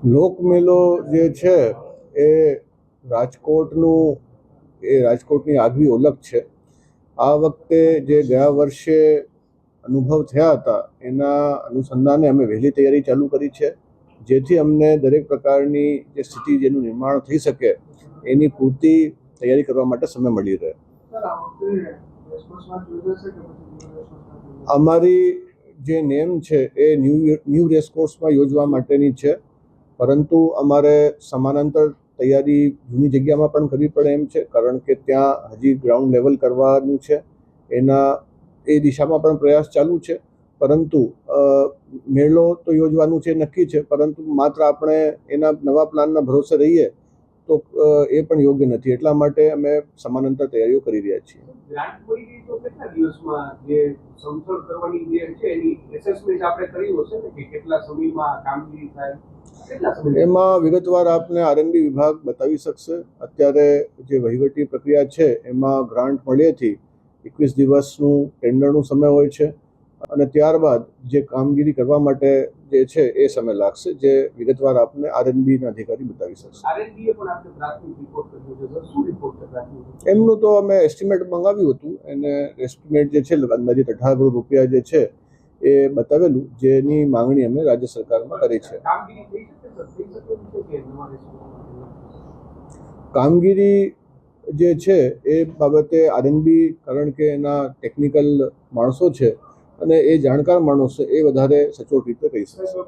લોકમેળો જે છે એ રાજકોટની આગવી ઓળખ છે. આ વખતે જે ગયા વર્ષે અનુભવ થયા હતા એના અનુસંધાને અમે વહેલી તૈયારી ચાલુ કરી છે, જેથી અમને દરેક પ્રકારની જે સ્થિતિ જેનું નિર્માણ થઈ શકે એની પૂરતી તૈયારી કરવા માટે સમય મળી રહે. અમારી જે નેમ છે એ ન્યૂ રેસકોર્સમાં યોજવા માટેની છે, પરંતુ અમારે સમાંતર તૈયારી જૂની જગ્યામાં પણ કરવી પડે એમ છે, કારણ કે ત્યાં હજી ગ્રાઉન્ડ લેવલ કરવાનું છે. એ દિશામાં પણ પ્રયાસ ચાલુ છે. પરંતુ મેળો તો યોજવાનું છે નક્કી છે, પરંતુ માત્ર આપણે એના નવા પ્લાનના ભરોસે રહીએ તો એ પણ યોગ્ય નથી. એટલા માટે અમે સમાંતર તૈયારીઓ કરી રહ્યા છીએ. એમાં વિગતવાર આપને આરએનબી વિભાગ બતાવી શકશે. અત્યારે જે વહીવટી પ્રક્રિયા છે એમાં ગ્રાન્ટ મળ્યેથી 21 દિવસનું ટેન્ડરનું સમય હોય છે, અને ત્યારબાદ જે કામગીરી કરવા માટે જે છે એ સમય લાગશે, જે વિગતવાર આપને આરએનબીના અધિકારી બતાવી શકશે. એમનું તો અમે એસ્ટિમેટ મંગાવ્યું હતું, એને એસ્ટિમેટ જે છે અંદાજિત 18 કરોડ રૂપિયા જે છે એ બતાવેલું, જેની માંગણી અમે રાજ્ય સરકારમાં કરી છે. કામગીરી જે છે એ બાબતે આરએનબી, કારણ કે એના ટેકનિકલ માણસો છે અને એ જાણકાર માણસો, એ વધારે સચોટ રીતે કહી શકશે.